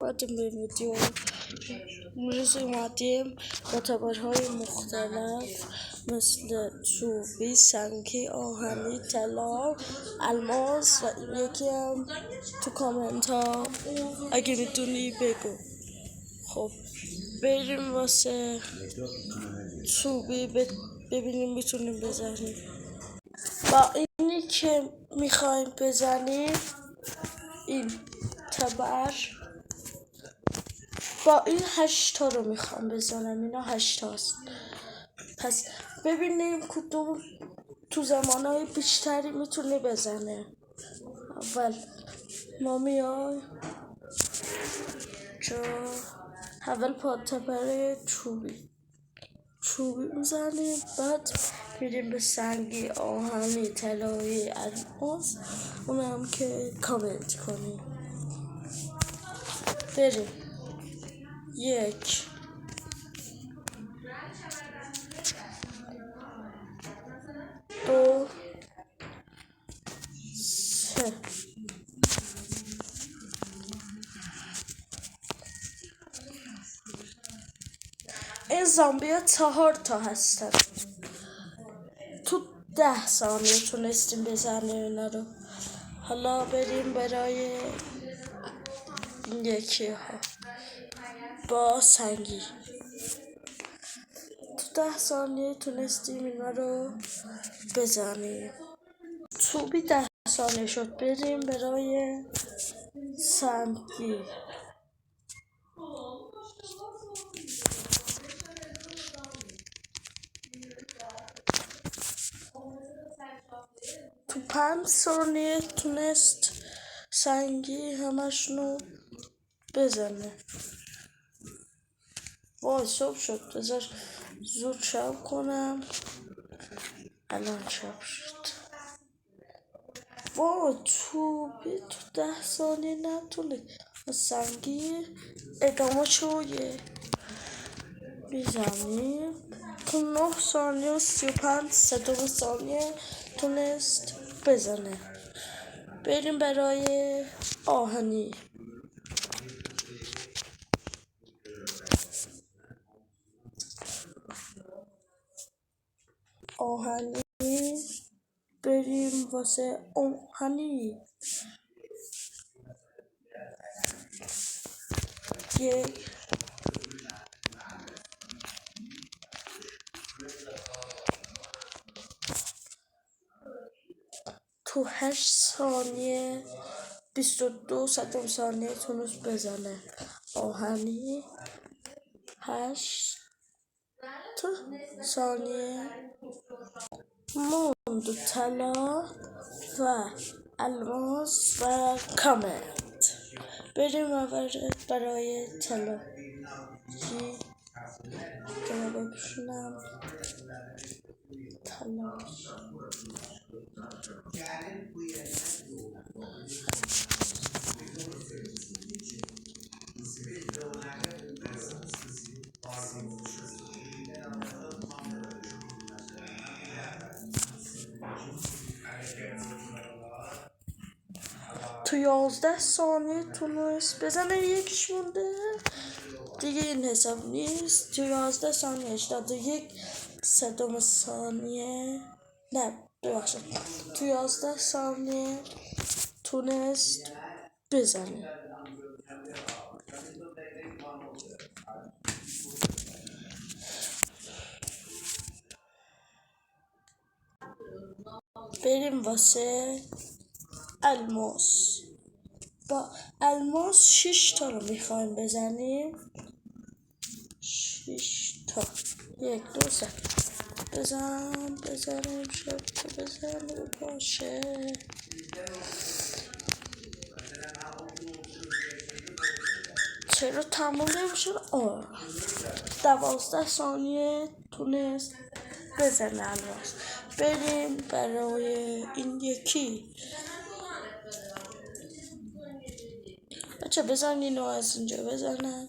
بعد به ویدیو اومدیم با تبرهای مختلف مثل چوبی، سنگی، آهنی، طلا، الماس و این یکی هم تو کامنت ها اگه میدونی بگو. خب بریم واسه چوبی ببینیم میتونیم بزنیم. با اینی که میخوایم بزنیم این تبر با این 8 رو میخوام بزنم. اینا 8 هست. پس ببینیم کدوم تو زمانهای بیشتری میتونه بزنه. اول ما میای اول پا تبر چوبی میزنیم، بعد میریم به سنگی، آهنی، طلایی، الماس، اونم که کامنت کنیم. بریم 1 2 3 این زامبیا 4 تا هستن. تو 10 ثانیه تونستیم بزنیم اینا رو. حالا بریم برای این یکی ها با سنگی. تو 10 ثانیه تونستیم اینا رو بزنیم. چوبی 10 ثانیه شد. بریم برای سنگی. تو 5 ثانیه تونست سنگی همشونو بزنه. وای صبح شد. بذار زود شب کنم. الان شب شد. وای چوبی تو 10 ثانیه نتونه. سنگی ادامه شویه میزنیم. تو 9 ثانیه و 35 ثانیه تونست بزنه. بریم برای آهنی. بریم واسه آهنی. 1 تو 8 ثانیه 22 ثانیه تونست بزنه. آهنی 8 ثانیه موند. طلا و الماس و کامنت. بریم اول برای طلا. بپوشونم طلا. تو 11 ثانیه تونست بزنه. یکیش مونده دیگه، این حساب نیست. تو 11 ثانیه 81 ثانیه نه ببخشید تو 11 ثانیه تونست بزنه. بریم واسه الماس. با الماس 6 تا رو میخوایم بزنیم. 6 تا 1 2 3 بزنیم شد که بزنیم باشه. چرا تموم نمیشه؟ 12 ثانیه تونست بزنه الماس. بریم برای این یکی. بچه بزن اینو از اینجا بزنن.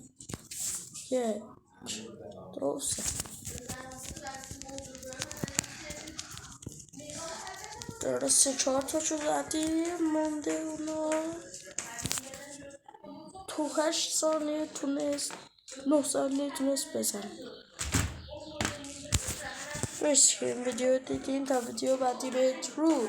1 2 3 درسته 4 تا زدیم. مونده اونا. تو تو 8 ثانیه تونست 9 ثانیه تونست بزنه. مرسی که این ویدیو دیدین. تا ویدیو بعدی بدرود.